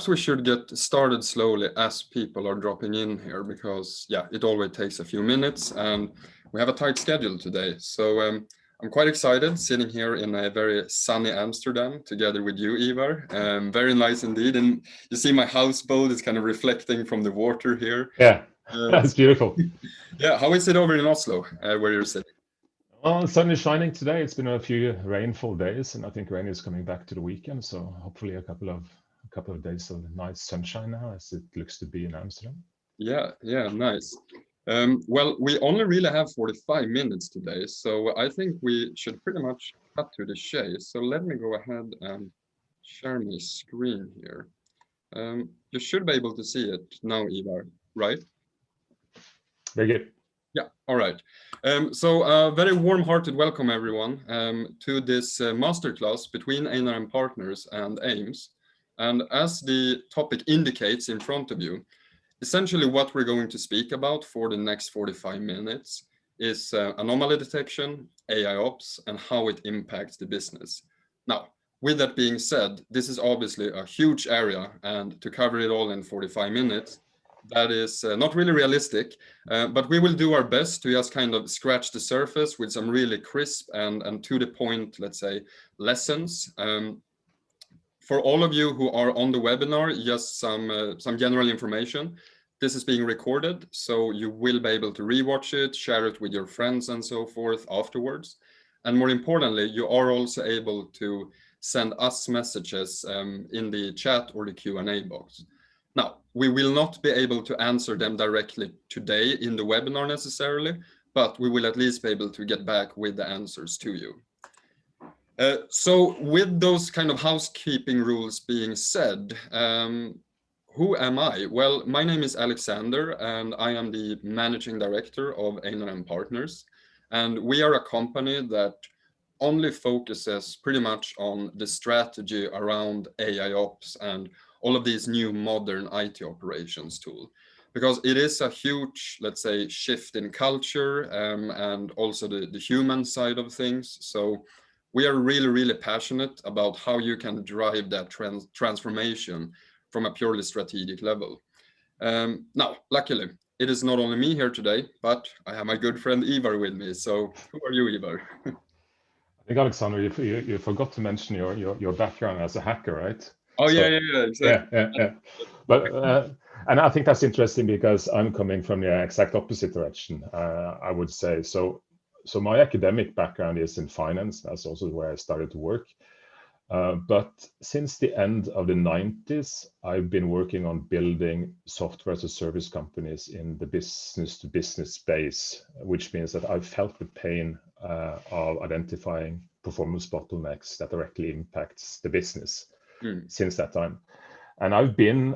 we should get started slowly as people are dropping in here, because yeah, it always takes a few minutes and we have a tight schedule today. So I'm quite excited sitting here in a very sunny Amsterdam together with you, Ivar. Very nice indeed. And you see my houseboat is kind of reflecting from the water here. Yeah, that's beautiful. Yeah, how is it over in Oslo, where you're sitting? Well, the sun is shining today. It's been a few rainful days, and I think rain is coming back to the weekend. So hopefully a couple of days of nice sunshine now, as it looks to be in Amsterdam. Yeah, nice. Well, we only really have 45 minutes today, so I think we should pretty much cut to the chase. So let me go ahead and share my screen here. You should be able to see it now, Ivar, right? Very good. Yeah, all right. So very warm-hearted welcome, everyone, to this masterclass between Einar Partners and AIMS. And as the topic indicates in front of you, essentially what we're going to speak about for the next 45 minutes is anomaly detection, AIOps, and how it impacts the business. Now, with that being said, this is obviously a huge area, and to cover it all in 45 minutes, that is not really realistic, but we will do our best to just kind of scratch the surface with some really crisp and to the point, let's say, lessons. For all of you who are on the webinar, just some general information. This is being recorded, so you will be able to rewatch it, share it with your friends and so forth afterwards. And more importantly, you are also able to send us messages in the chat or the Q&A box. Now, we will not be able to answer them directly today in the webinar necessarily, but we will at least be able to get back with the answers to you. So with those kind of housekeeping rules being said, who am I? Well, my name is Alexander, and I am the managing director of Einar Partners. And we are a company that only focuses pretty much on the strategy around AIOps and all of these new modern IT operations tool, because it is a huge, let's say, shift in culture and also the human side of things. So we are really passionate about how you can drive that transformation from a purely strategic level. Now, luckily, it is not only me here today, but I have my good friend Ivar with me. So who are you, Ivar? I think, Alexander, you forgot to mention your background as a hacker, right? Oh, so, yeah, exactly. Yeah. But and I think that's interesting because I'm coming from the exact opposite direction, I would say. So my academic background is in finance. That's also where I started to work. But since the end of the 90s, I've been working on building software as a service companies in the business-to-business space, which means that I've felt the pain of identifying performance bottlenecks that directly impacts the business since that time. And I've been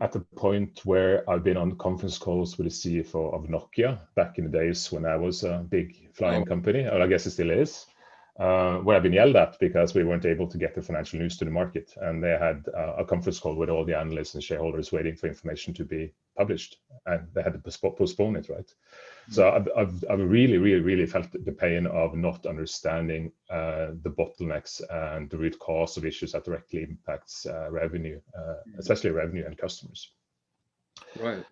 at a point where I've been on conference calls with the CFO of Nokia back in the days when I was a big flying company, or I guess it still is, where I've been yelled at because we weren't able to get the financial news to the market. And they had a conference call with all the analysts and shareholders waiting for information to be published, and they had to postpone it, right? So I've really felt the pain of not understanding the bottlenecks and the root cause of issues that directly impacts revenue, especially revenue and customers. Right.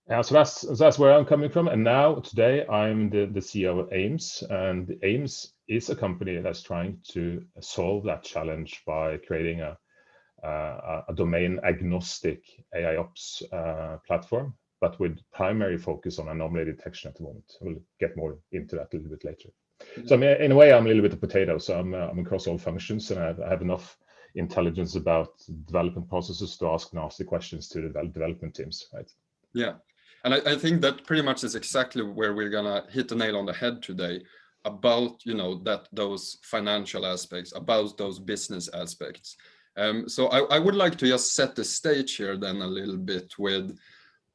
Yeah, so that's where I'm coming from. And now today I'm the CEO of AIMS, and AIMS is a company that's trying to solve that challenge by creating a domain agnostic AIOps platform, but with primary focus on anomaly detection at the moment. We'll get more into that a little bit later. So in a way, I'm a little bit of potato. So I'm across all functions, and I have enough intelligence about development processes to ask nasty questions to the development teams, right? Yeah, and I think that pretty much is exactly where we're gonna hit the nail on the head today, about those financial aspects, about those business aspects. So I would like to just set the stage here then a little bit with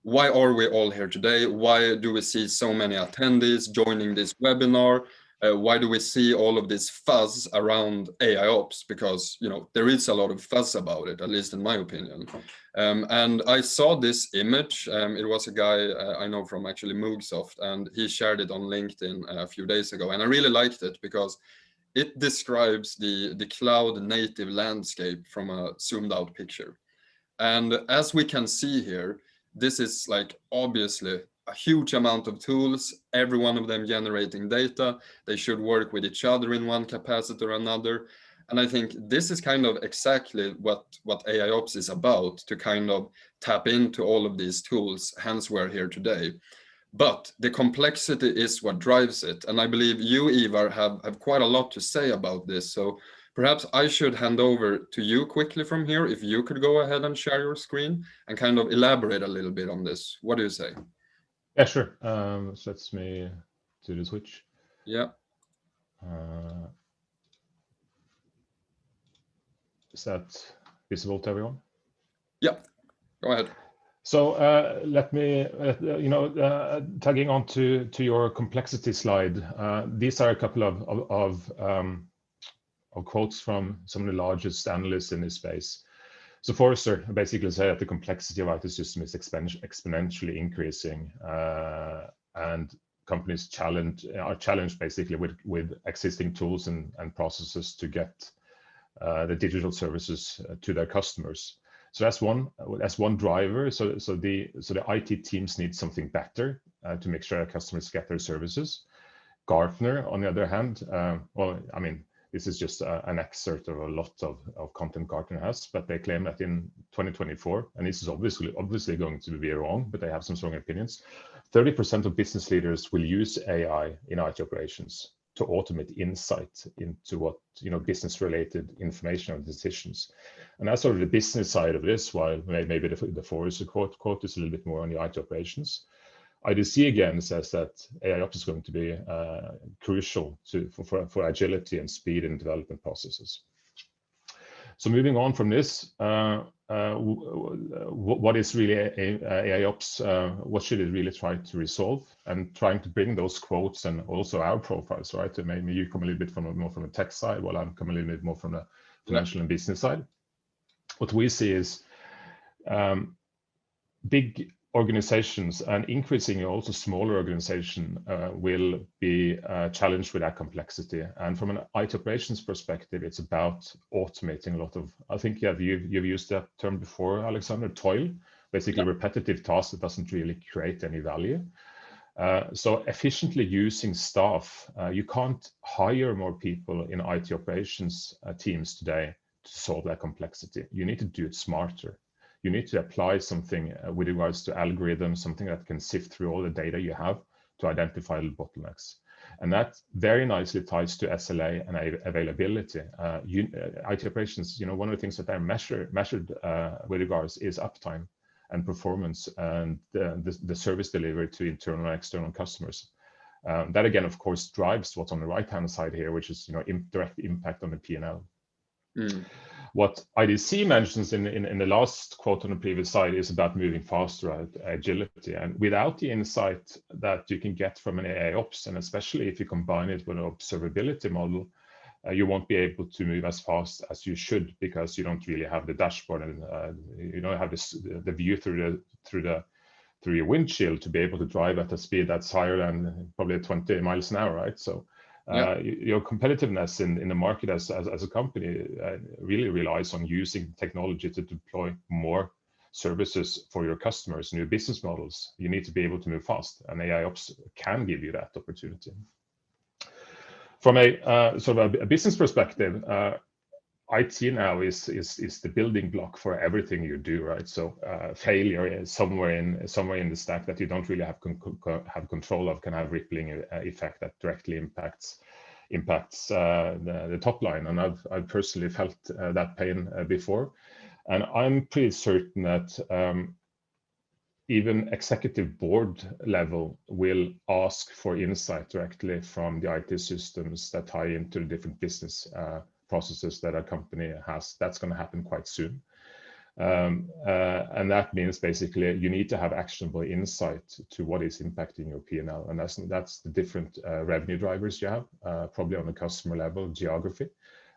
why are we all here today? Why do we see so many attendees joining this webinar? Why do we see all of this fuzz around AIOps? Because there is a lot of fuzz about it, at least in my opinion. And I saw this image. It was a guy I know from actually Moogsoft, and he shared it on LinkedIn a few days ago. And I really liked it because it describes the cloud native landscape from a zoomed out picture. And as we can see here, this is like obviously a huge amount of tools, every one of them generating data. They should work with each other in one capacity or another. And I think this is kind of exactly what AIOps is about, to kind of tap into all of these tools, hence we're here today. But the complexity is what drives it. And I believe you, Ivar, have quite a lot to say about this. So perhaps I should hand over to you quickly from here. If you could go ahead and share your screen and kind of elaborate a little bit on this. What do you say? Yeah, sure. So that's me to the switch. Yeah. Is that visible to everyone? Yeah, go ahead. So let me, tagging on to your complexity slide. These are a couple of quotes from some of the largest analysts in this space. So Forrester basically said that the complexity of IT system is exponentially increasing, and companies are challenged basically with existing tools and processes to get the digital services to their customers. So that's one driver. So the IT teams need something better to make sure that customers get their services. Gartner, on the other hand, this is just an excerpt of a lot of content Gartner has, but they claim that in 2024, and this is obviously going to be wrong, but they have some strong opinions, 30% of business leaders will use AI in IT operations to automate insight into what business-related information or decisions. And that's sort of the business side of this, while maybe the Forrester quote is a little bit more on the IT operations. IDC again says that AIOps is going to be crucial for agility and speed in development processes. So moving on from this, what is really AIOps? What should it really try to resolve? And trying to bring those quotes and also our profiles, right? So maybe you come a little bit more from the tech side, while I'm coming a little bit more from the financial and business side. What we see is big organizations, and increasingly also smaller organizations, will be challenged with that complexity. And from an IT operations perspective, it's about automating a lot of, I think you've used that term before, Alexander, toil, basically repetitive tasks that doesn't really create any value. So efficiently using staff, you can't hire more people in IT operations teams today to solve that complexity. You need to do it smarter. You need to apply something with regards to algorithms, something that can sift through all the data you have to identify the bottlenecks. And that very nicely ties to SLA and availability. IT operations, one of the things that are measured with regards is uptime and performance and the service delivery to internal and external customers. That again, of course, drives what's on the right-hand side here, which is direct impact on the P&L. What IDC mentions in the last quote on the previous slide is about moving faster at agility. And without the insight that you can get from an AIOps, and especially if you combine it with an observability model, you won't be able to move as fast as you should, because you don't really have the dashboard and you don't have the view through your windshield to be able to drive at a speed that's higher than probably 20 miles an hour, right? So your competitiveness in the market as a company really relies on using technology to deploy more services for your customers, new business models. You need to be able to move fast, and AIOps can give you that opportunity. From a sort of a business perspective, IT now is the building block for everything you do, right? So failure is somewhere in the stack that you don't really have control of can have rippling effect that directly impacts the top line. And I've personally felt that pain before, and I'm pretty certain that even executive board level will ask for insight directly from the IT systems that tie into the different business processes that a company has. That's going to happen quite soon. And that means basically you need to have actionable insight to what is impacting your P&L. And that's the different revenue drivers you have, probably on the customer level, geography,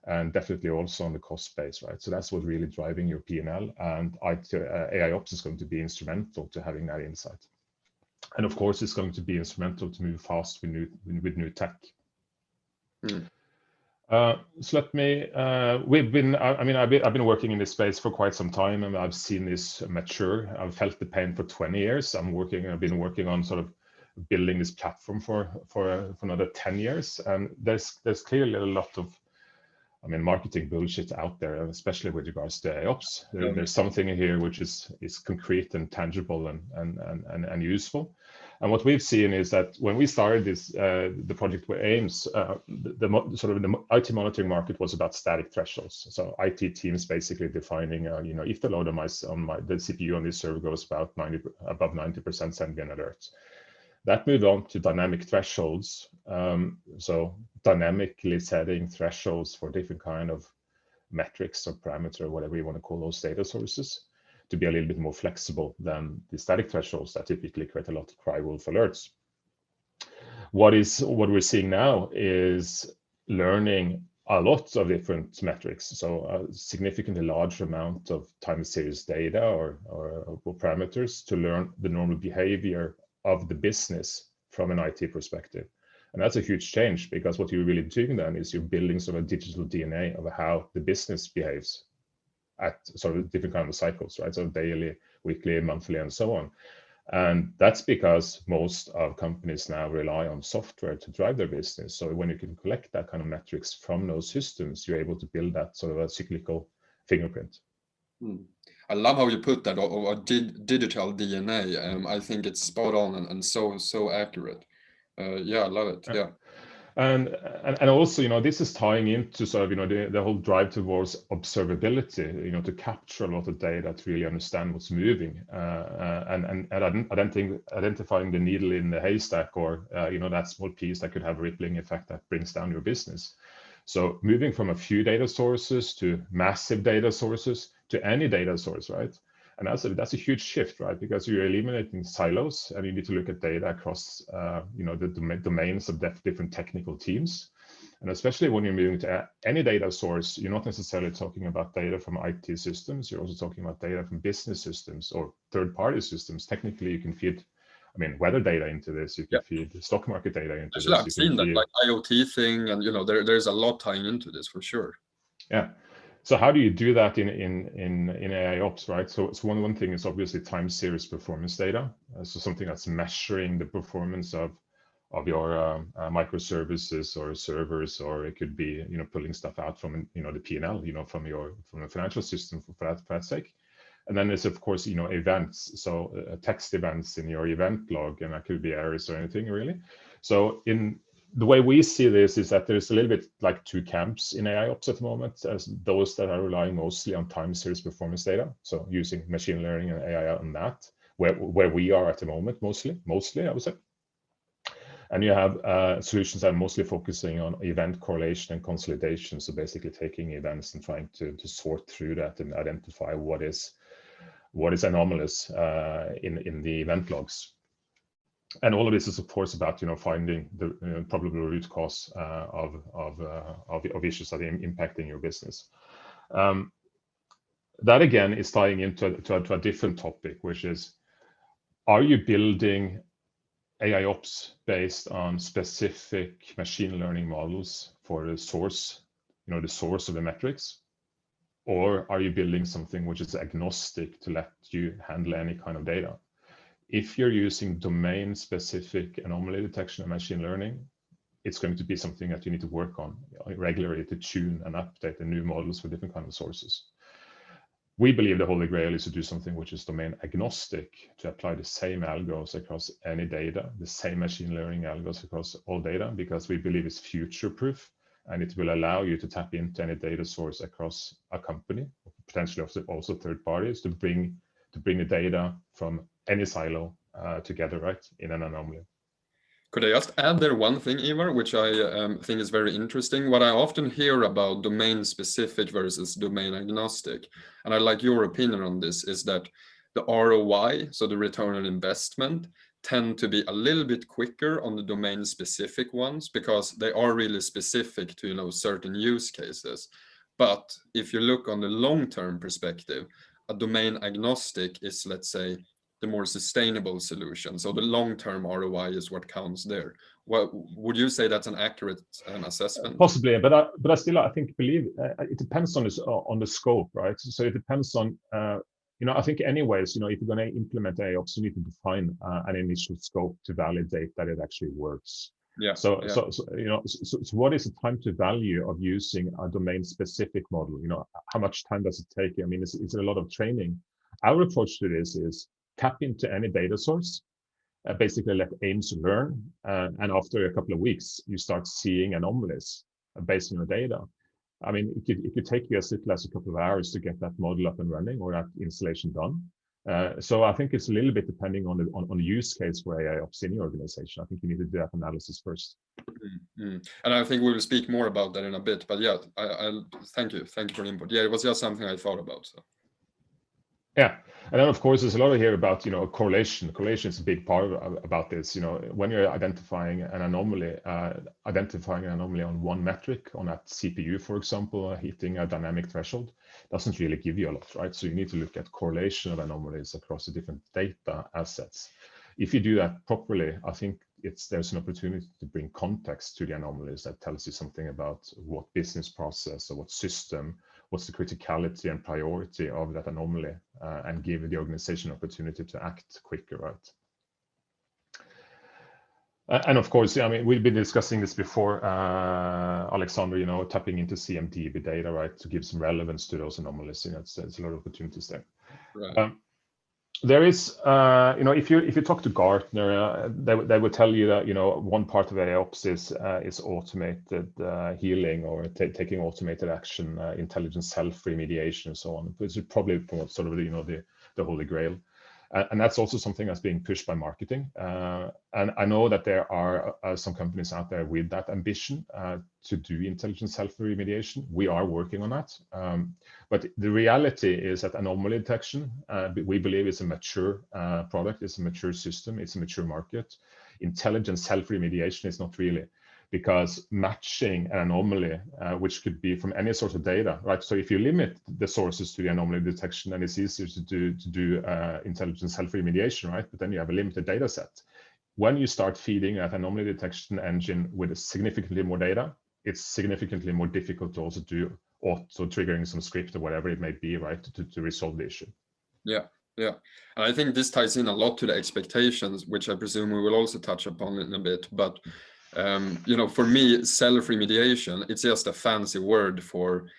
and definitely also on the cost base, right? So that's what's really driving your P&L, and AIOps is going to be instrumental to having that insight. And of course, it's going to be instrumental to move fast with new tech. So let me. We've been. I mean, I've been working in this space for quite some time, and I've seen this mature. I've felt the pain for 20 years. I've been working on sort of building this platform for another 10 years, and there's clearly a lot of, I mean, marketing bullshit out there, and especially with regards to AIOps. There's something here which is concrete and tangible and useful. And what we've seen is that when we started this the project with AIMS, the IT monitoring market was about static thresholds. So IT teams basically defining, if the load on the CPU on this server goes above 90%, send me an alert. That moved on to dynamic thresholds. So dynamically setting thresholds for different kind of metrics or parameter, whatever you want to call those data sources, to be a little bit more flexible than the static thresholds that typically create a lot of cry wolf alerts. What we're seeing now is learning a lot of different metrics. So a significantly large amount of time series data or parameters to learn the normal behavior of the business from an IT perspective. And that's a huge change, because what you're really doing then is you're building sort of a digital DNA of how the business behaves at sort of different kind of cycles, right? So daily, weekly, monthly, and so on. And that's because most of companies now rely on software to drive their business. So when you can collect that kind of metrics from those systems, you're able to build that sort of a cyclical fingerprint. I love how you put that, or digital DNA. I think it's spot on and so accurate. Yeah, I love it. Yeah. And also, this is tying into sort of, the whole drive towards observability, to capture a lot of data to really understand what's moving, and identifying the needle in the haystack, or that small piece that could have a rippling effect that brings down your business. So moving from a few data sources to massive data sources to any data source, right? And that's a huge shift, right? Because you're eliminating silos, and you need to look at data across, the domains of different technical teams. And especially when you're moving to any data source, you're not necessarily talking about data from IT systems. You're also talking about data from business systems or third-party systems. Technically, you can feed, weather data into this. You can feed stock market data into Actually, this. I've seen that, like IoT thing, and there's a lot tying into this for sure. Yeah. So how do you do that in AIOps, right? So one thing is obviously time series performance data. So something that's measuring the performance of your microservices or servers, or it could be pulling stuff out from the P&L, from the financial system for that sake. And then there's of course events, so text events in your event log, and that could be errors or anything really. So the way we see this is that there's a little bit like two camps in AIOps at the moment, as those that are relying mostly on time series performance data, so using machine learning and AI on that, where we are at the moment, mostly I would say. And you have solutions that are mostly focusing on event correlation and consolidation, so basically taking events and trying to sort through that and identify what is anomalous in the event logs. And all of this is, of course, about finding the probable root cause of issues that are impacting your business. That again is tying into a different topic, which is: are you building AIOps based on specific machine learning models for the source, the source of the metrics, or are you building something which is agnostic to let you handle any kind of data? If you're using domain-specific anomaly detection and machine learning, it's going to be something that you need to work on regularly to tune and update the new models for different kinds of sources. We believe the holy grail is to do something which is domain agnostic, to apply the same algos across any data, the same machine learning algos across all data, because we believe it's future-proof, and it will allow you to tap into any data source across a company, potentially also third parties, to bring the data from any silo together, right, in an anomaly. Could I just add there one thing, Ivar, which I think is very interesting? What I often hear about domain-specific versus domain agnostic, and I'd like your opinion on this, is that the ROI, so the return on investment, tend to be a little bit quicker on the domain-specific ones, because they are really specific to certain use cases. But if you look on the long-term perspective, a domain agnostic is, let's say, the more sustainable solution. So the long-term ROI is what counts there. What would you say that's an accurate assessment? Possibly, but I still believe it depends on the scope, right? So it depends on I think anyways, if you're going to implement AIOps, you need to define an initial scope to validate that it actually works. Yeah. So what is the time to value of using a domain-specific model? How much time does it take? I mean, is it a lot of training? Our approach to this is tap into any data source, basically let AIMS learn, and after a couple of weeks, you start seeing anomalies based on the data. I mean, it could take you as little as a couple of hours to get that model up and running or that installation done. So I think it's a little bit depending on the use case for AIOps in your organization. I think you need to do that analysis first. Mm-hmm. And I think we will speak more about that in a bit. But yeah, I thank you for the input. Yeah, it was just something I thought about. So. Yeah, and then of course there's a lot here about correlation. Correlation is a big part about this. When you're identifying an anomaly on one metric on that CPU, for example, hitting a dynamic threshold, doesn't really give you a lot, right? So you need to look at correlation of anomalies across the different data assets. If you do that properly, I think there's an opportunity to bring context to the anomalies that tells you something about what business process or what system, what's the criticality and priority of that anomaly, and give the organization opportunity to act quicker, right? And of course, I mean, we've been discussing this before, Alexander, tapping into CMDB data, right, to give some relevance to those anomalies. There's a lot of opportunities there. Right. There is, if you talk to Gartner, they will tell you that one part of AIOps is automated healing or taking automated action, intelligent self-remediation, and so on. Which is probably sort of the holy grail, and that's also something that's being pushed by marketing. And I know that there are some companies out there with that ambition to do intelligent self-remediation. We are working on that. But the reality is that anomaly detection, we believe, is a mature product, it's a mature system, it's a mature market. Intelligent self-remediation is not really, because matching an anomaly, which could be from any sort of data, right? So if you limit the sources to the anomaly detection, then it's easier to do intelligent self-remediation, right? But then you have a limited data set. When you start feeding that anomaly detection engine with significantly more data, it's significantly more difficult to also do auto triggering some script or whatever it may be, right, to resolve the issue. Yeah, and I think this ties in a lot to the expectations, which I presume we will also touch upon in a bit. But for me, self-remediation, it's just a fancy word for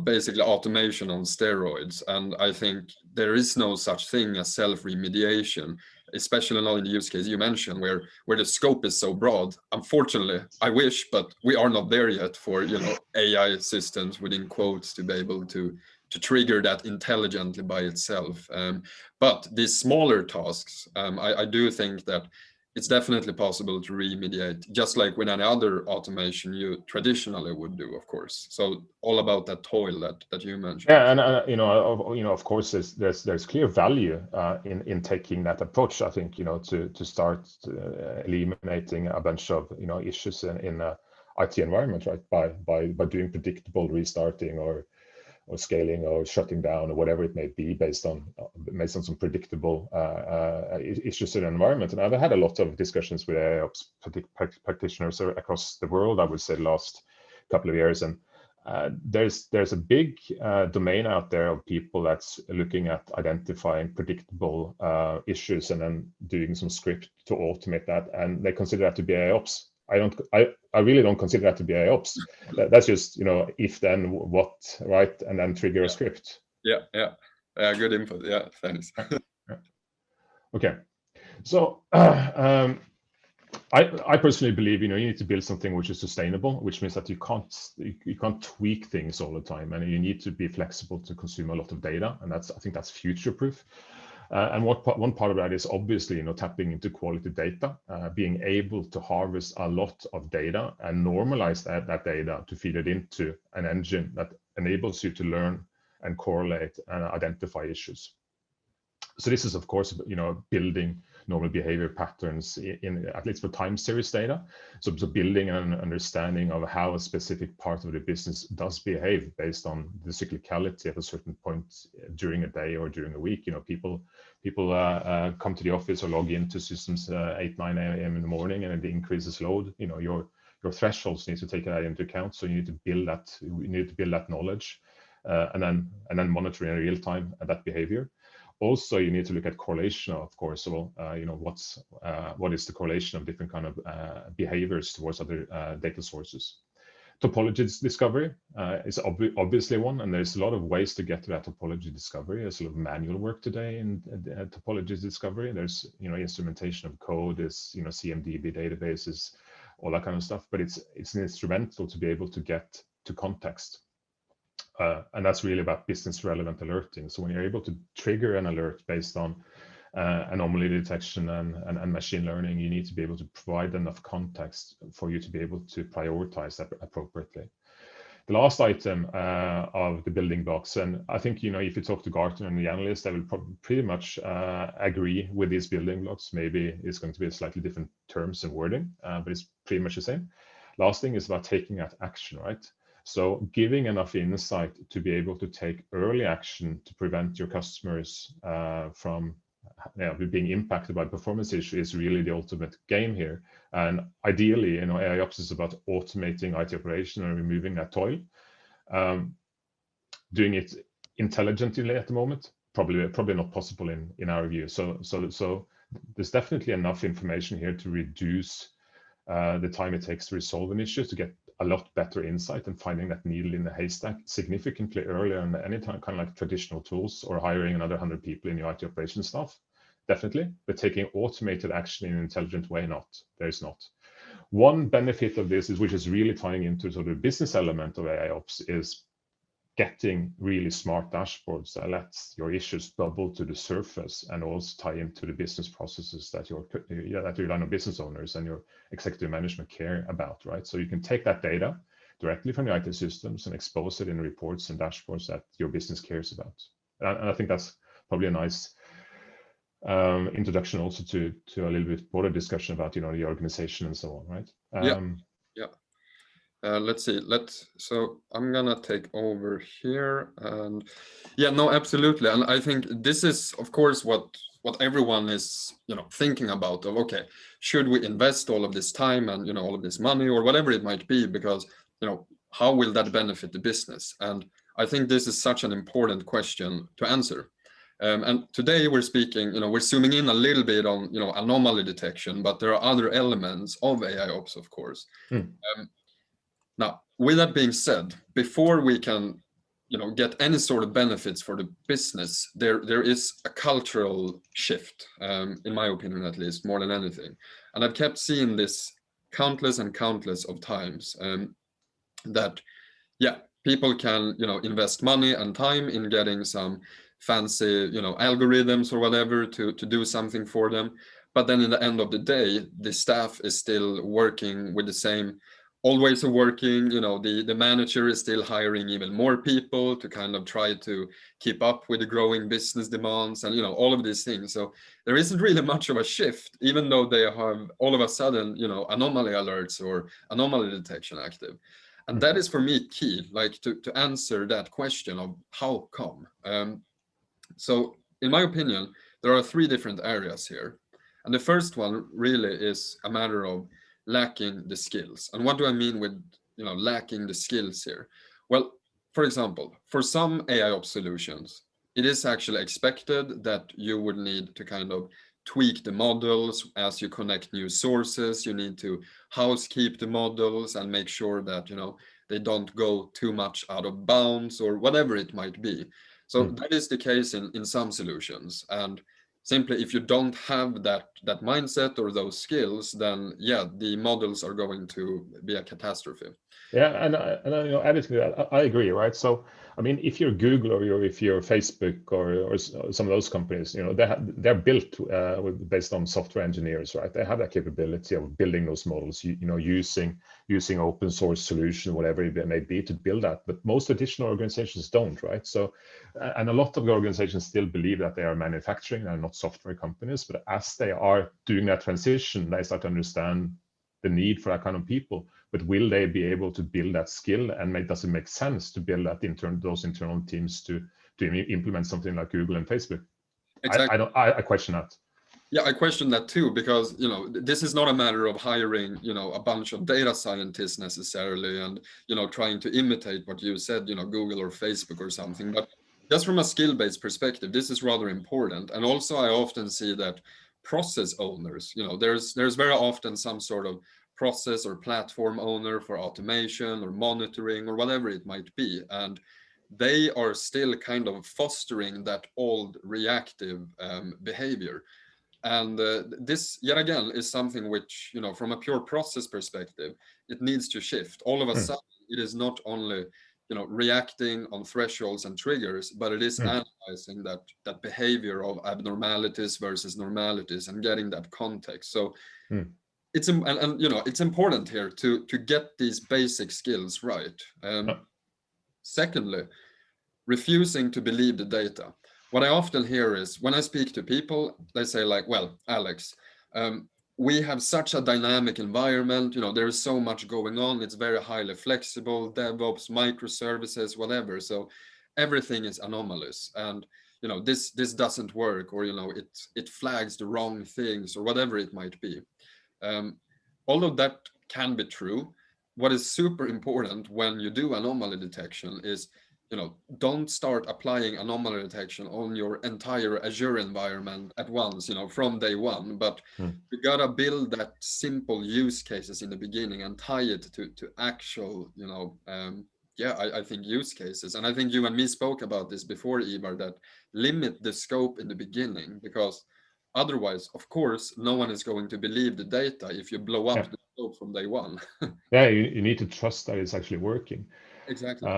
basically automation on steroids. And I think there is no such thing as self-remediation, especially not in the use case you mentioned, where the scope is so broad. Unfortunately, I wish, but we are not there yet for AI systems within quotes to be able to trigger that intelligently by itself. But these smaller tasks, I do think that it's definitely possible to remediate, just like with any other automation you traditionally would do, of course. So all about that toil that you mentioned. Yeah, and of course, there's clear value in taking that approach. I think to start eliminating a bunch of issues in a IT environment, right? By doing predictable restarting or scaling or shutting down or whatever it may be based on some predictable issues in the environment. And I've had a lot of discussions with AIOps practitioners across the world, I would say, the last couple of years. And there's a big domain out there of people that's looking at identifying predictable issues and then doing some script to automate that. And they consider that to be AIOps. I really don't consider that to be AIOps. That's just if then what, right, and then trigger a script. Yeah, good input. Yeah, thanks. Okay, so I personally believe you need to build something which is sustainable, which means that you can't tweak things all the time, and you need to be flexible to consume a lot of data, and I think that's future proof. And one part of that is obviously tapping into quality data, being able to harvest a lot of data and normalize that data to feed it into an engine that enables you to learn and correlate and identify issues. So this is, of course, building normal behavior patterns in at least for time series data. So building an understanding of how a specific part of the business does behave based on the cyclicality at a certain point during a day or during a week. People come to the office or log into systems 8, 9 a.m. in the morning, and it increases load. Your thresholds need to take that into account. So you need to build that knowledge, and then monitor in real time that behavior. Also, you need to look at correlation, of course. So, what is the correlation of different kind of behaviors towards other data sources? Topology discovery is obviously one, and there's a lot of ways to get to that topology discovery. There's a lot of manual work today in topology discovery. There's instrumentation of code, there's CMDB databases, all that kind of stuff. But it's instrumental to be able to get to context. And that's really about business relevant alerting. So when you're able to trigger an alert based on anomaly detection and machine learning, you need to be able to provide enough context for you to be able to prioritize that appropriately. The last item of the building blocks, and I think, if you talk to Gartner and the analysts, they will pretty much agree with these building blocks. Maybe it's going to be a slightly different terms and wording, but it's pretty much the same. Last thing is about taking that action, right? So giving enough insight to be able to take early action to prevent your customers from being impacted by performance issues is really the ultimate game here. And ideally, AIOps is about automating IT operation and removing that toil. Doing it intelligently at the moment, probably not possible in our view. So there's definitely enough information here to reduce the time it takes to resolve an issue, to get a lot better insight and finding that needle in the haystack significantly earlier than any time, kind of like traditional tools or hiring another 100 people in your IT operations staff. Definitely, but taking automated action in an intelligent way, there's not. One benefit of this is, which is really tying into sort of the business element of AIOps, is getting really smart dashboards that lets your issues bubble to the surface and also tie into the business processes that your line of business owners and your executive management care about, right? So you can take that data directly from the IT systems and expose it in reports and dashboards that your business cares about. And I think that's probably a nice introduction also to a little bit broader discussion about the organization and so on, right? Yeah. Let's see. So I'm gonna take over here, and no, absolutely. And I think this is, of course, what everyone is, thinking about. Of okay, should we invest all of this time and all of this money or whatever it might be? Because how will that benefit the business? And I think this is such an important question to answer. And today we're speaking, we're zooming in a little bit on anomaly detection, but there are other elements of AIOps, of course. Now, with that being said, before we can, get any sort of benefits for the business, there is a cultural shift, in my opinion, at least, more than anything. And I've kept seeing this countless of times, that, people can, invest money and time in getting some fancy, algorithms or whatever to do something for them. But then in the end of the day, the staff is still working with the same old ways of working. The manager is still hiring even more people to kind of try to keep up with the growing business demands and, all of these things. So there isn't really much of a shift, even though they have all of a sudden, anomaly alerts or anomaly detection active. And that is for me key, like to answer that question of how come. So in my opinion, there are 3 different areas here. And the first one really is a matter of lacking the skills. And what do I mean with lacking the skills here? Well, for example, for some AIOps solutions, it is actually expected that you would need to kind of tweak the models as you connect new sources. You need to housekeep the models and make sure that they don't go too much out of bounds or whatever it might be. So that is the case in some solutions. And simply, if you don't have that mindset or those skills, then the models are going to be a catastrophe. Yeah, and added to that, I agree, right? So, I mean, if you're Google or if you're Facebook or some of those companies, they're built based on software engineers, right? They have that capability of building those models, using open source solution, whatever it may be, to build that. But most additional organizations don't, right? So and a lot of the organizations still believe that they are manufacturing, they're not software companies, but as they are doing that transition, they start to understand the need for that kind of people. But will they be able to build that skill, and does it make sense to build that those internal teams to implement something like Google and Facebook? Exactly. I question that. Yeah, I question that too, because this is not a matter of hiring a bunch of data scientists necessarily, and trying to imitate what you said, Google or Facebook or something. But just from a skill-based perspective, this is rather important. And also, I often see that process owners, there's very often some sort of process or platform owner for automation or monitoring or whatever it might be, and they are still kind of fostering that old reactive behavior. And this, yet again, is something which, from a pure process perspective, it needs to shift. All of a sudden, it is not only, reacting on thresholds and triggers, but it is analyzing that behavior of abnormalities versus normalities and getting that context. So it's it's important here to get these basic skills right. Secondly, refusing to believe the data. What I often hear is when I speak to people, they say like, well, Alex, we have such a dynamic environment, there's so much going on, it's very highly flexible, DevOps, microservices, whatever. So everything is anomalous, and this doesn't work, or it flags the wrong things, or whatever it might be. Although that can be true, what is super important when you do anomaly detection is don't start applying anomaly detection on your entire Azure environment at once, from day one, but you gotta build that simple use cases in the beginning and tie it to actual, I think use cases. And I think you and me spoke about this before, Ivar, that limit the scope in the beginning, because otherwise, of course, no one is going to believe the data if you blow up the scope from day one. Yeah, you need to trust that it's actually working. Exactly.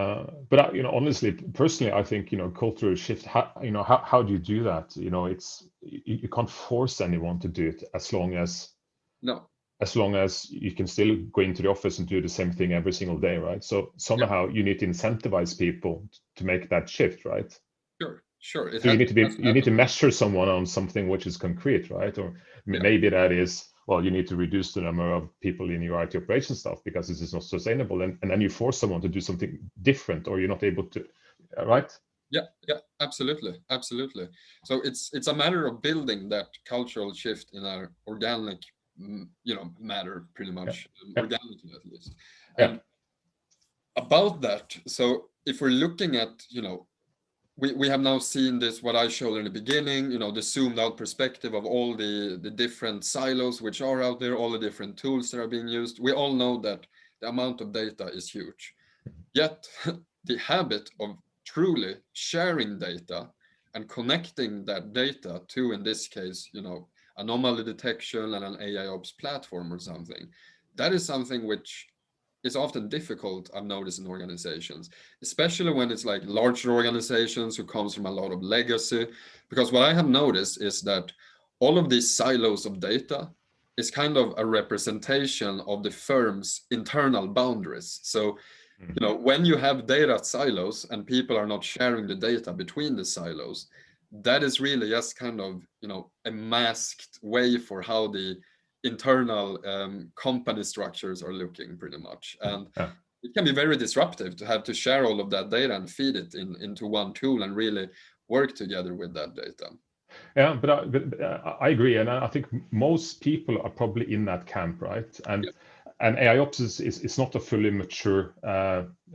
But honestly, personally, I think cultural shift. How do you do that? You can't force anyone to do it as long as you can still go into the office and do the same thing every single day, right? So somehow you need to incentivize people to make that shift, right? Sure. So you need to measure someone on something which is concrete, right? Or maybe that is, well, you need to reduce the number of people in your IT operations staff because this is not sustainable. And then you force someone to do something different, or you're not able to, right? Yeah, absolutely. So it's a matter of building that cultural shift in our organic, matter, pretty much, organically at least. And about that, so if we're looking at, we have now seen this, what I showed in the beginning, the zoomed out perspective of all the different silos which are out there, all the different tools that are being used. We all know that the amount of data is huge. Yet the habit of truly sharing data and connecting that data to, in this case, anomaly detection and an AIOps platform or something, that is something which is often difficult, I've noticed, in organizations, especially when it's like larger organizations who comes from a lot of legacy. Because what I have noticed is that all of these silos of data is kind of a representation of the firm's internal boundaries. So, when you have data silos and people are not sharing the data between the silos, that is really just kind of, a masked way for how the internal company structures are looking, pretty much. And it can be very disruptive to have to share all of that data and feed it into one tool and really work together with that data. Yeah, but I agree, and I think most people are probably in that camp, right? And AIOps is not a fully mature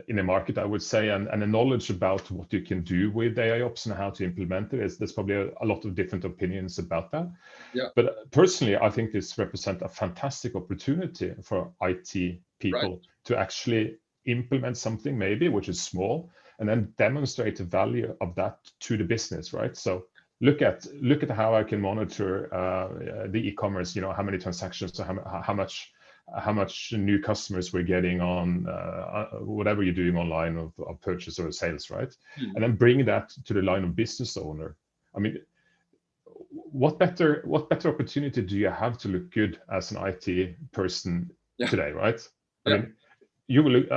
in the market, I would say, and the knowledge about what you can do with AIOps and how to implement it there's probably a lot of different opinions about that. Yeah. But personally, I think this represents a fantastic opportunity for IT people to actually implement something maybe which is small, and then demonstrate the value of that to the business, right? So look at how I can monitor the e-commerce. How many transactions, or how much new customers we're getting on whatever you're doing online of purchase or sales, right? And then bring that to the line of business owner. I mean, what better opportunity do you have to look good as an IT person today, right? I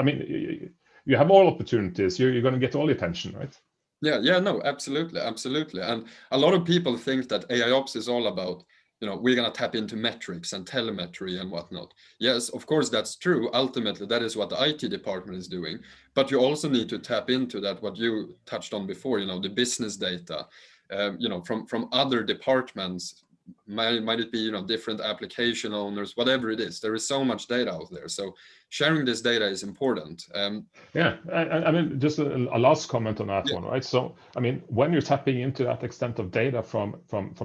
mean, you have all opportunities. You're going to get all the attention, right? Yeah, no, absolutely, absolutely. And a lot of people think that AIOps is all about, we're going to tap into metrics and telemetry and whatnot. Yes, of course, that's true. Ultimately, that is what the IT department is doing. But you also need to tap into that, what you touched on before, the business data, from other departments. Might it be, different application owners, whatever it is. There is so much data out there. So sharing this data is important. Yeah, I mean, just a last comment on that one, right? So, I mean, when you're tapping into that extent of data from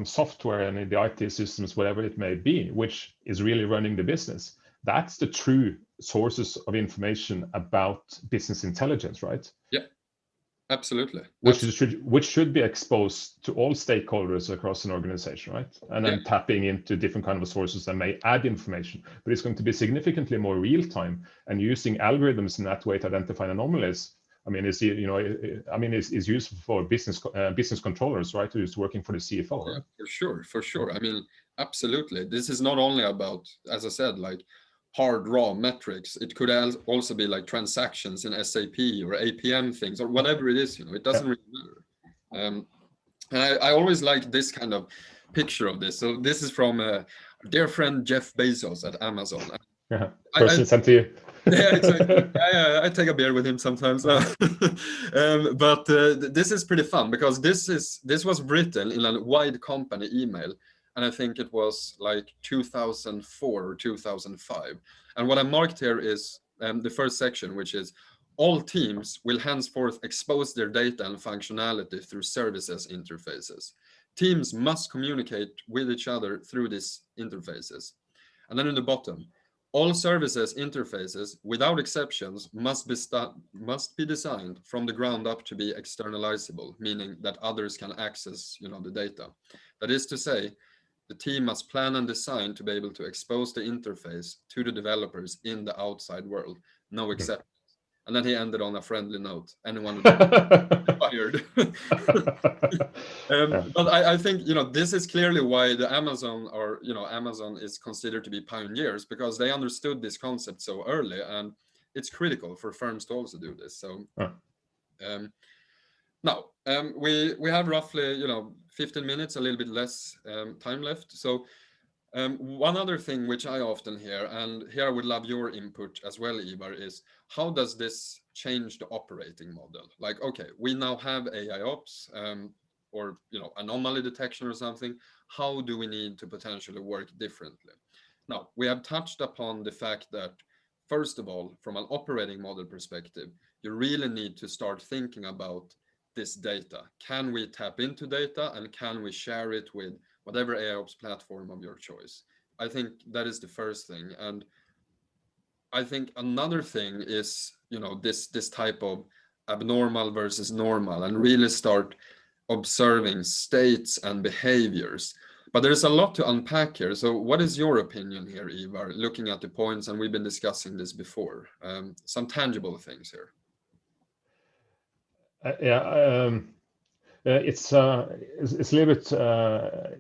software and in the IT systems, whatever it may be, which is really running the business, that's the true sources of information about business intelligence, right? Yeah, absolutely. Which should be exposed to all stakeholders across an organization, right? And then tapping into different kind of sources that may add information, but it's going to be significantly more real time, and using algorithms in that way to identify anomalies. I mean, it's useful for business controllers, right? Who's working for the CFO. Yeah, for sure. I mean, absolutely. This is not only about, as I said, like hard raw metrics. It could also be like transactions in SAP or APM things or whatever it is. It doesn't really matter. And I always like this kind of picture of this. So this is from a dear friend Jeff Bezos at Amazon. Yeah, person sent to you. Yeah, exactly. I take a beer with him sometimes. But this is pretty fun because this was written in a wide company email, and I think it was like 2004 or 2005. And what I marked here is the first section, which is all teams will henceforth expose their data and functionality through services interfaces. Teams must communicate with each other through these interfaces. And then in the bottom, all services interfaces, without exceptions, must be designed from the ground up to be externalizable, meaning that others can access, the data. That is to say, the team must plan and design to be able to expose the interface to the developers in the outside world, no exceptions. And then he ended on a friendly note. Anyone would be fired. But I think, this is clearly why the Amazon Amazon is considered to be pioneers, because they understood this concept so early, and it's critical for firms to also do this. So now we have roughly, 15 minutes, a little bit less time left. So one other thing which I often hear, and here I would love your input as well, Ivar, is how does this change the operating model? Like, okay, we now have AIOps or anomaly detection or something. How do we need to potentially work differently? Now, we have touched upon the fact that, first of all, from an operating model perspective, you really need to start thinking about this data. Can we tap into data, and can we share it with whatever AIOps platform of your choice? I think that is the first thing. And I think another thing is, this type of abnormal versus normal, and really start observing states and behaviors. But there's a lot to unpack here. So what is your opinion here, Ivar, looking at the points, and we've been discussing this before, some tangible things here? It's a little bit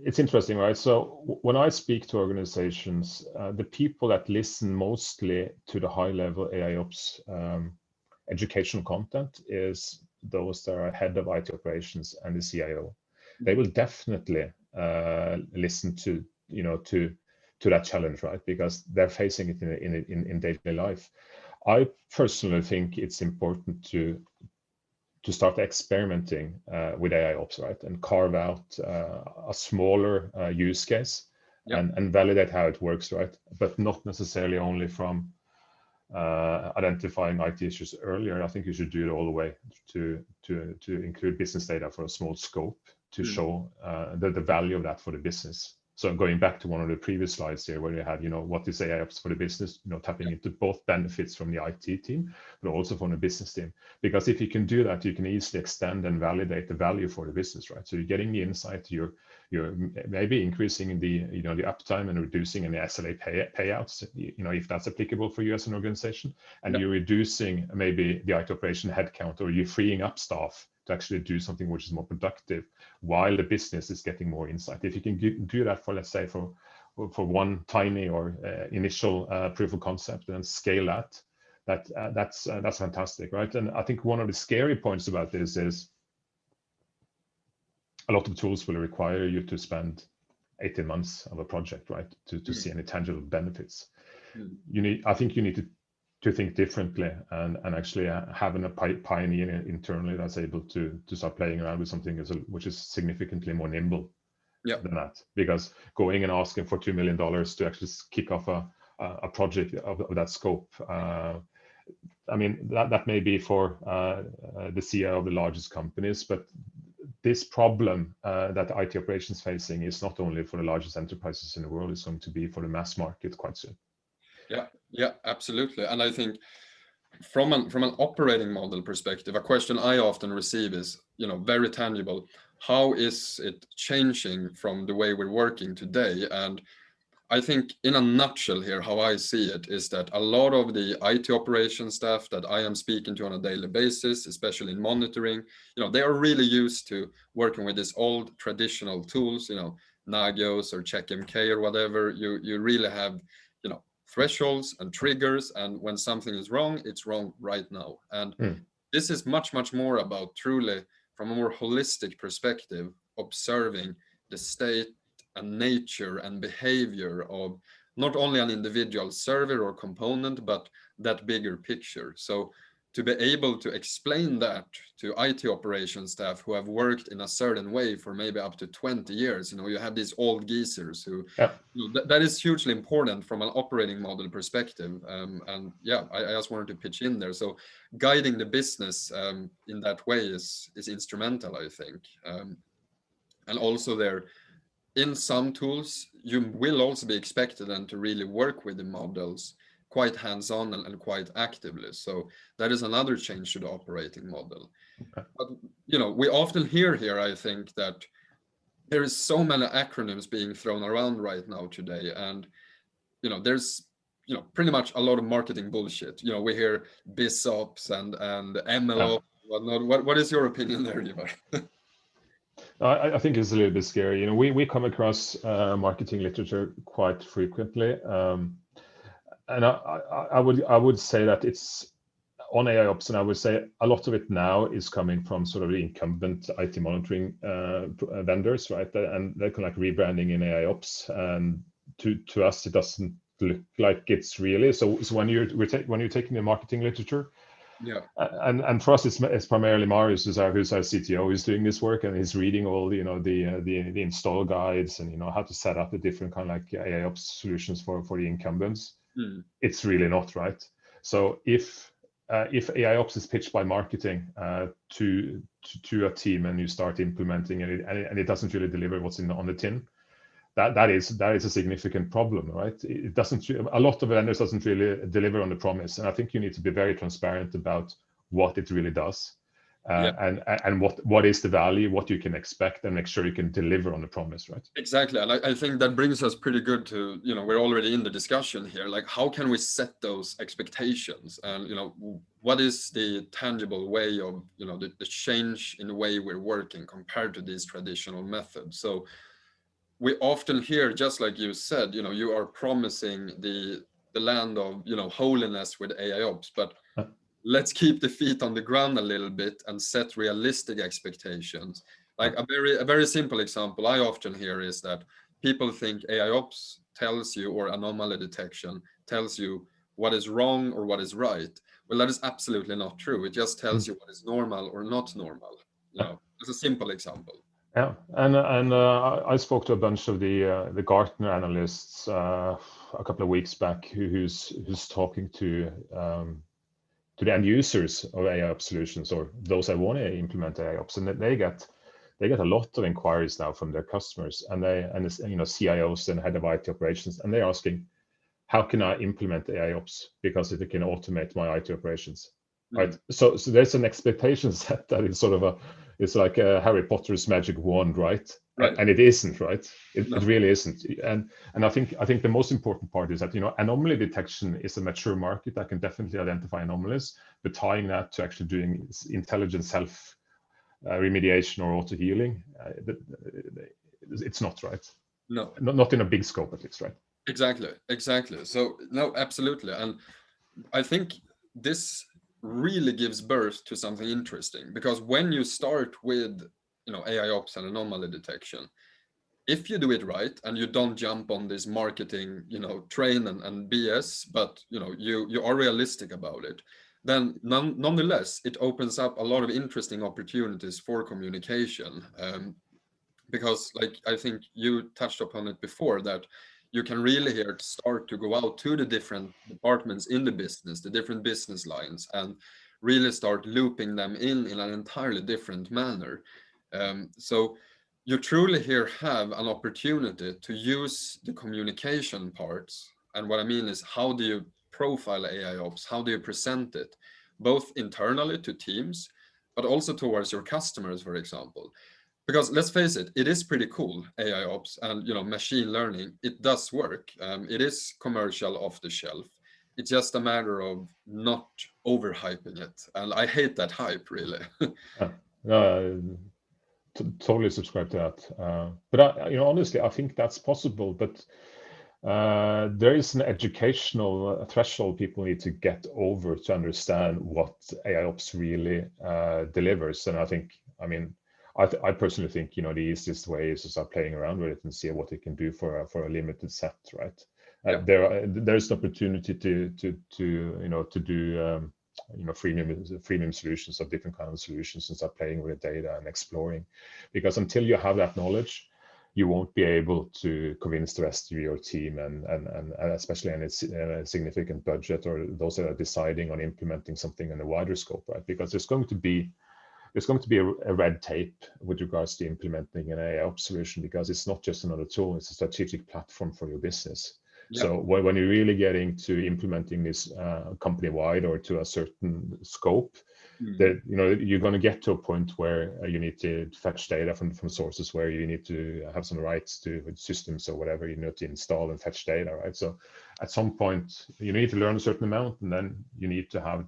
it's interesting, right? So when I speak to organizations, the people that listen mostly to the high level AIOps educational content is those that are head of IT operations and the CIO. They will definitely listen to that challenge, right? Because they're facing it in daily life. I personally think it's important to start experimenting with AIOps, right? And carve out a smaller use case and validate how it works, right? But not necessarily only from identifying IT issues earlier. I think you should do it all the way to include business data for a small scope to show the value of that for the business. So going back to one of the previous slides here, where you had, what is AIOps for the business, tapping into both benefits from the IT team, but also from the business team. Because if you can do that, you can easily extend and validate the value for the business, right? So you're getting the insight, you're maybe increasing the uptime and reducing any SLA payouts, if that's applicable for you as an organization, and you're reducing maybe the IT operation headcount, or you're freeing up staff to actually do something which is more productive while the business is getting more insight. If you can do that for, let's say, for one tiny or initial proof of concept, and then scale that's fantastic, right? And I think one of the scary points about this is a lot of tools will require you to spend 18 months of a project, right, to see any tangible benefits. I think you need to think differently and actually having a pioneer internally that's able to start playing around with something which is significantly more nimble than that. Because going and asking for $2 million to actually kick off a project of that scope, I mean, that may be for the CEO of the largest companies, but this problem that IT operations facing is not only for the largest enterprises in the world, it's going to be for the mass market quite soon. Yeah, absolutely. And I think from an operating model perspective, a question I often receive is, very tangible. How is it changing from the way we're working today? And I think in a nutshell here, how I see it is that a lot of the IT operations staff that I am speaking to on a daily basis, especially in monitoring, they are really used to working with these old traditional tools, Nagios or CheckMK or whatever. You really have, thresholds and triggers, and when something is wrong, it's wrong right now. And this is much, much more about truly, from a more holistic perspective, observing the state and nature and behavior of not only an individual server or component, but that bigger picture. So to be able to explain that to IT operations staff who have worked in a certain way for maybe up to 20 years, you have these old geezers who, that is hugely important from an operating model perspective. And yeah, I just wanted to pitch in there. So guiding the business in that way is instrumental, I think. And also there, in some tools, you will also be expected then to really work with the models quite hands-on and quite actively. So that is another change to the operating model. But, we often hear here, I think, that there is so many acronyms being thrown around right now today. And, there's, pretty much a lot of marketing bullshit. We hear BizOps and MLOps, whatnot. What is your opinion there, Ivar? I think it's a little bit scary. We come across marketing literature quite frequently. And I would say that it's on AIOps, and I would say a lot of it now is coming from sort of the incumbent IT monitoring vendors, right? And they're kind of like rebranding in AIOps, and to us it doesn't look like it's really. So when you're taking the marketing literature, and for us it's primarily Marius who's our CTO, who's doing this work, and he's reading all the install guides and how to set up the different kind of like AIOps solutions for the incumbents. It's really not, right? So if AIOps is pitched by marketing to a team and you start implementing it and it doesn't really deliver what's on the tin, that is a significant problem, right? It doesn't. A lot of vendors doesn't really deliver on the promise, and I think you need to be very transparent about what it really does, and what is the value, what you can expect, and make sure you can deliver on the promise, right? Exactly, and I think that brings us pretty good to, we're already in the discussion here, like how can we set those expectations, and what is the tangible way of the change in the way we're working compared to these traditional methods. So we often hear, just like you said, you are promising the land of holiness with AIOps, but let's keep the feet on the ground a little bit and set realistic expectations. Like a very simple example I often hear is that people think AIOps tells you, or anomaly detection tells you what is wrong or what is right. Well, that is absolutely not true. It just tells you what is normal or not normal. It's a simple example. Yeah, and I spoke to a bunch of the Gartner analysts a couple of weeks back who's talking to the end users of AIOps solutions, or those that want to implement AIOps, and they get a lot of inquiries now from their customers, and CIOs and head of IT operations, and they're asking, how can I implement AIOps because it can automate my IT operations, right? So there's an expectation set that is sort of it's like Harry Potter's magic wand, right? And it isn't, right? It really isn't. And I think the most important part is that anomaly detection is a mature market that can definitely identify anomalies, but tying that to actually doing intelligent self remediation or auto healing, it's not, right? No, not in a big scope at least, right? Exactly. So no, absolutely, and I think this really gives birth to something interesting, because when you start with AIOps and anomaly detection. If you do it right and you don't jump on this marketing, train and BS, but you are realistic about it, then nonetheless, it opens up a lot of interesting opportunities for communication. Because like I think you touched upon it before, that you can really here start to go out to the different departments in the business, the different business lines, and really start looping them in an entirely different manner. So you truly here have an opportunity to use the communication parts. And what I mean is, how do you profile AIOps? How do you present it? Both internally to teams, but also towards your customers, for example. Because let's face it, it is pretty cool, AIOps and machine learning. It does work. It is commercial, off the shelf. It's just a matter of not overhyping it. And I hate that hype, really. Totally subscribe to that. But honestly, I think that's possible. But there is an educational threshold people need to get over to understand what AIOps really delivers. And I personally think the easiest way is to start playing around with it and see what it can do for a limited set, right? Yeah. There's an opportunity to do freemium solutions of different kinds of solutions and start playing with the data and exploring, because until you have that knowledge, you won't be able to convince the rest of your team and especially any significant budget or those that are deciding on implementing something in a wider scope, right? Because there's going to be a red tape with regards to implementing an AIOps solution, because it's not just another tool, it's a strategic platform for your business. Yeah. So when you're really getting to implementing this company-wide or to a certain scope, that you're going to get to a point where you need to fetch data from sources, where you need to have some rights to systems or whatever you need to install and fetch data, right? So at some point you need to learn a certain amount, and then you need to have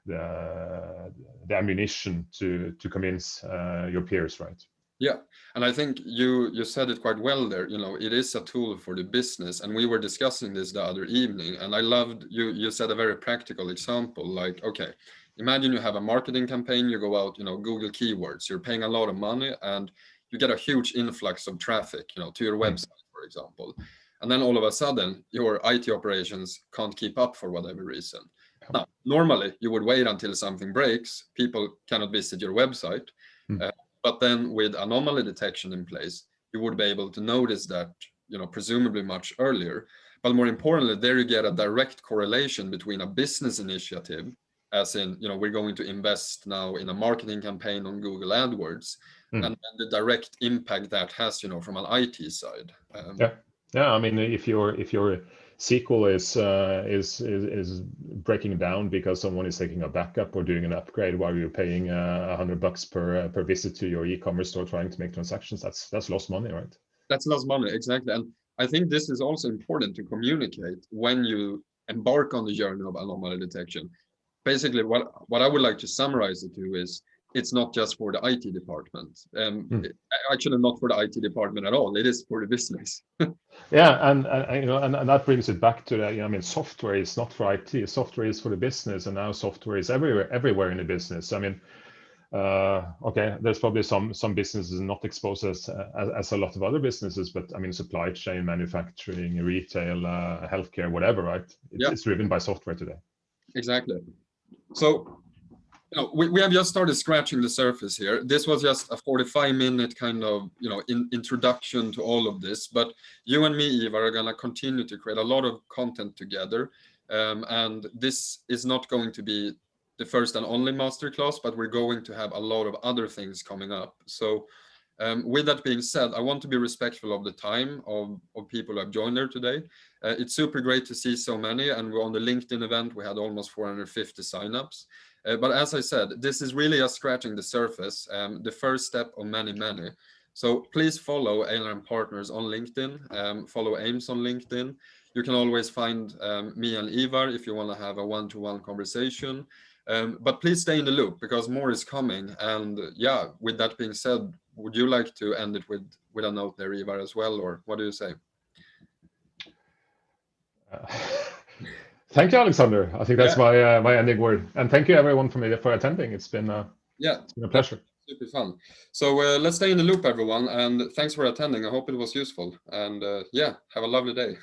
the ammunition to convince your peers, right? Yeah, and I think you said it quite well there. It is a tool for the business, and we were discussing this the other evening, and I loved you said a very practical example. Like, okay, imagine you have a marketing campaign, you go out, Google keywords, you're paying a lot of money, and you get a huge influx of traffic, to your website, for example. And then all of a sudden, your IT operations can't keep up for whatever reason. Now, normally you would wait until something breaks, people cannot visit your website. But then with anomaly detection in place, you would be able to notice that, presumably much earlier. But more importantly, there you get a direct correlation between a business initiative, as in, we're going to invest now in a marketing campaign on Google AdWords, and the direct impact that has, from an IT side. Yeah. I mean, if your SQL is breaking down because someone is taking a backup or doing an upgrade while you're paying $100 per visit to your e-commerce store trying to make transactions, that's lost money, right? That's lost money, exactly. And I think this is also important to communicate when you embark on the journey of anomaly detection. Basically, what I would like to summarize it to is, it's not just for the IT department. Actually, not for the IT department at all. It is for the business. Yeah, and that brings it back to that. Software is not for IT. Software is for the business, and now software is everywhere in the business. Okay, there's probably some businesses not exposed as a lot of other businesses, but supply chain, manufacturing, retail, healthcare, whatever, right? It's driven by software today. Exactly. So we have just started scratching the surface here. This was just a 45-minute kind of introduction to all of this, but you and me, Ivar, are going to continue to create a lot of content together, and this is not going to be the first and only masterclass, but we're going to have a lot of other things coming up. So with that being said, I want to be respectful of the time of people who have joined there today. It's super great to see so many, and we're on the LinkedIn event. We had almost 450 signups. But as I said, this is really just scratching the surface, the first step of many. So please follow Einar Partners on LinkedIn, follow AIMS on LinkedIn. You can always find me and Ivar if you want to have a one-to-one conversation. But please stay in the loop, because more is coming. And yeah, with that being said, would you like to end it with a note there, Ivar, as well, or what do you say? Thank you, Alexander. I think that's my ending word. And thank you everyone for attending. It's been a pleasure. Super fun. So let's stay in the loop, everyone, and thanks for attending. I hope it was useful, and yeah, have a lovely day.